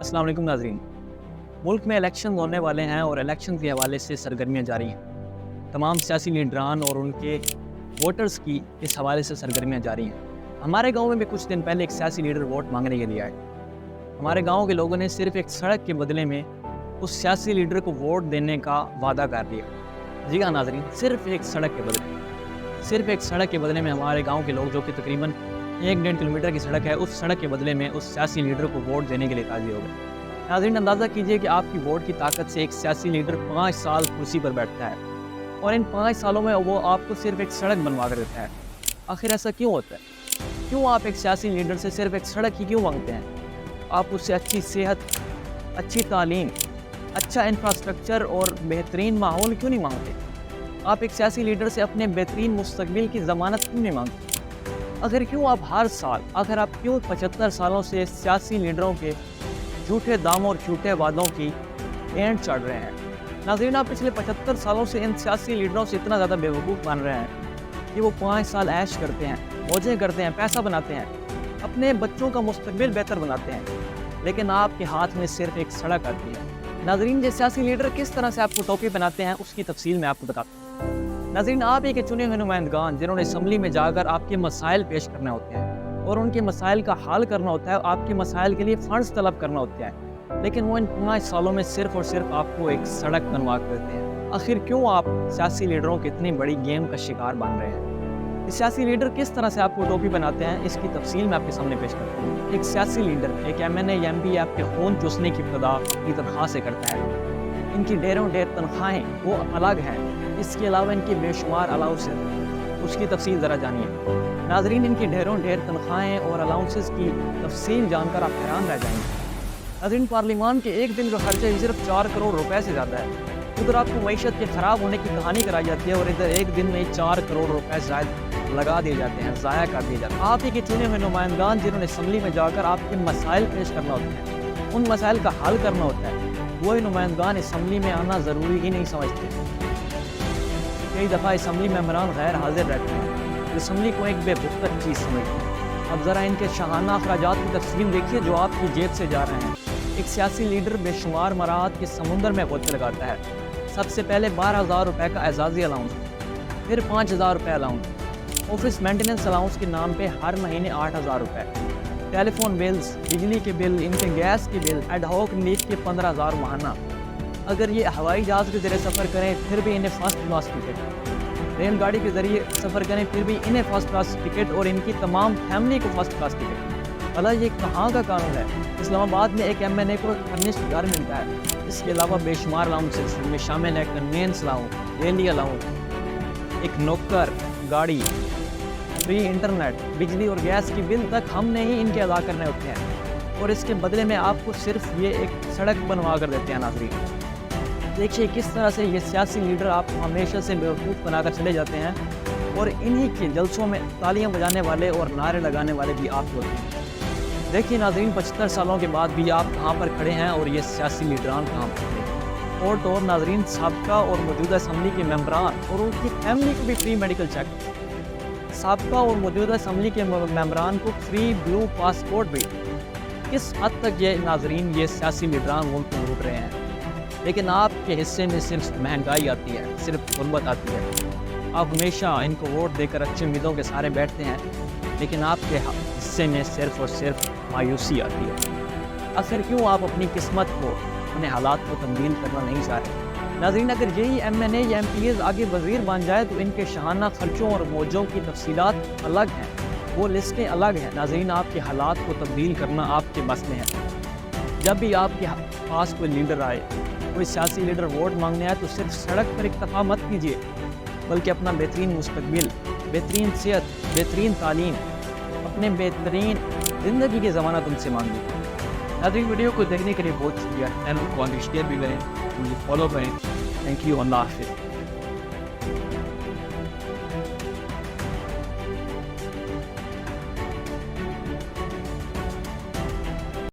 अस्सलाम वालेकुम नाज़रीन। मुल्क में इलेक्शन होने वाले हैं और इलेक्शन के हवाले से सरगर्मियाँ जारी हैं। तमाम सियासी लीडरान और उनके वोटर्स की इस हवाले से सरगर्मियाँ जारी हैं। हमारे गांव में भी कुछ दिन पहले एक सियासी लीडर वोट मांगने के लिए आए। हमारे गांव के लोगों ने सिर्फ एक सड़क के बदले में उस सियासी लीडर को वोट देने का वादा कर दिया। जी हाँ नाज़रीन, सिर्फ एक सड़क के बदले में हमारे गाँव के लोग, जो कि तकरीबन 1-1.5 किलोमीटर की सड़क है, उस सड़क के बदले में उस सियासी लीडर को वोट देने के लिए राज़ी हो गए। नाज़रीन, अंदाज़ा कीजिए कि आपकी वोट की ताकत से एक सियासी लीडर 5 साल कुर्सी पर बैठता है और इन 5 सालों में वो आपको सिर्फ एक सड़क बनवा कर देता है। आखिर ऐसा क्यों होता है? क्यों आप एक सियासी लीडर से सिर्फ एक सड़क ही क्यों मांगते हैं? आप उससे अच्छी सेहत, अच्छी तालीम, अच्छा इंफ्रास्ट्रक्चर और बेहतरीन माहौल क्यों नहीं मांगते? आप एक सियासी लीडर से अपने बेहतरीन मुस्तकबिल की ज़मानत क्यों नहीं मांगते? आखिर क्यों आप हर साल, आखिर आप क्यों 75 सालों से सियासी लीडरों के झूठे दामों और झूठे वादों की भेंट चढ़ रहे हैं? नाज़रीन, आप पिछले 75 सालों से इन सियासी लीडरों से इतना ज़्यादा बेवकूफ़ बन रहे हैं कि वो 5 साल ऐश करते हैं, मौजें करते हैं, पैसा बनाते हैं, अपने बच्चों का मुस्तकबिल बेहतर बनाते हैं, लेकिन आपके हाथ में सिर्फ एक सड़क आती है। नाज़रीन, ये सियासी लीडर किस तरह से आपको टोपी बनाते हैं, उसकी तफसील मैं आपको बताता हूँ। नाज़रीन, आप ही के चुने हुए नुमाइंदगान, जिन्होंने असम्बली में जाकर आपके मसाइल पेश करने होते हैं और उनके मसाइल का हल करना होता है, आपके मसाइल के लिए फ़ंड्स तलब करना होता है, लेकिन वो इन 5 सालों में सिर्फ और सिर्फ आपको एक सड़क बनवा कर देते हैं। आखिर क्यों आप सियासी लीडरों की इतनी बड़ी गेम का शिकार बन रहे हैं? सियासी लीडर किस तरह से आपको टोपी बनाते हैं, इसकी तफसील मैं आपके सामने पेश करता हूँ। एक सियासी लीडर, एक MNA या MP आपके खून चूसने की इब्तिदा अपनी तनख्वाह से करता है। इनकी ढेरों ढेर तनख्वाहें वो अलग हैं, इसके अलावा इनकी बेशुमार अलाउंसेस, उसकी तफसील ज़रा जानिए। नाज़रीन, इनकी ढेरों ढेर तनख्वाहें और अलाउंसेस की तफसील जानकर आप हैरान रह जाएंगे। नाज़रीन, पार्लिमान के एक दिन का खर्चा ही सिर्फ 4 करोड़ रुपए से ज़्यादा है। उधर आपको मईशत के ख़राब होने की कहानी कराई जाती है और इधर एक दिन में 4 करोड़ रुपए शायद लगा दिए जाते हैं, ज़ाया कर दिए जाते हैं। आप ही के चुने हुए नुमाइंदगान, जिन्होंने असम्बली में जाकर आपके मसाइल पेश करना होते हैं, उन मसाइल का हल करना होता है, वही नुमाइंदगान असम्बली में आना ज़रूरी ही नहीं समझते। कई दफ़ा असम्बली मेंबरान गैर हाजिर रहते हैं, असम्बली को एक बेबुकत चीज़ समझते हैं। अब ज़रा इनके शाहाना अखराजात की तफसील देखिए जो आपकी जेब से जा रहे हैं। एक सियासी लीडर बेशुमार मराहत के समुंदर में गोते लगाता है। सबसे पहले 12,000 रुपये का एजाज़ी अलाउंस, फिर 5,000 रुपये अलाउंस, ऑफिस मेंटेनेंस अलाउंस के नाम पे हर महीने 8,000 रुपये, टेलीफोन बिल्स, बिजली के बिल, इनके गैस के बिल, एडहॉक लीव के 15,000 माहाना। अगर ये हवाई जहाज़ के ज़रिए सफ़र करें फिर भी इन्हें फ़र्स्ट क्लास टिकट, रेलगाड़ी के ज़रिए सफ़र करें फिर भी इन्हें फ़र्स्ट क्लास टिकट और इनकी तमाम फैमिली को फ़र्स्ट क्लास टिकट। भला ये कहाँ का कानून है? इस्लामाबाद में एक MNA को फर्निश्ड घर मिलता है। इसके अलावा बेशुमार अलाउंसेस में शामिल है कन्वेंस अलाउंस, डेली अलाउंस, एक नौकर, गाड़ी, फ्री इंटरनेट, बिजली और गैस की बिल तक हमने ही इनके अदा करने होते हैं और इसके बदले में आपको सिर्फ ये एक सड़क बनवा कर देते हैं। नाज़रीन, देखिए किस तरह से ये सियासी लीडर आपको हमेशा से बेवकूफ़ बनाकर चले जाते हैं और इन्हीं के जलसों में तालियां बजाने वाले और नारे लगाने वाले भी आप होते हैं। देखिए नाज़रीन, 75 सालों के बाद भी आप कहाँ पर खड़े हैं और ये सियासी लीडरान कहाँ पर खड़े हैं। और तो और नाज़रीन, साबका और मौजूदा असम्बली के मेंबरान और उनकी फैमिली को भी फ्री मेडिकल चेक, साबका और मौजूदा असम्बली के मेंबरान को फ्री ब्लू पासपोर्ट भी। किस हद तक ये नाज़रीन ये सियासी लीडरान मुल्क में लूट रहे हैं, लेकिन आपके हिस्से में सिर्फ महंगाई आती है, सिर्फ गुर्बत आती है। आप हमेशा इनको वोट देकर अच्छी उम्मीदों के सहारे बैठते हैं, लेकिन आपके हिस्से में सिर्फ और सिर्फ मायूसी आती है। आखिर क्यों आप अपनी किस्मत को, अपने हालात को तब्दील करना नहीं चाह रहे? नाज़रीन, अगर यही MNA या MPs आगे वज़ीर बन जाए तो इनके शाहाना खर्चों और मौजों की तफसीलात अलग हैं, वो लिस्टें अलग हैं। नाज़रीन, आपके हालात को तब्दील करना आपके बस में है। जब भी आपके पास कोई लीडर आए, कोई सियासी लीडर वोट मांगने आए, तो सिर्फ सड़क पर इक्तफा मत कीजिए, बल्कि अपना बेहतरीन मुस्तकबिल, बेहतरीन सेहत, बेहतरीन तालीम, अपने बेहतरीन ज़िंदगी की ज़मानत उनसे मांगिए। नाज़रीन, वीडियो को देखने के लिए बहुत शुक्रिया। चैनल को शेयर भी करें, मुझे फॉलो करें। Thank you. अल्लाह हाफ़िज़।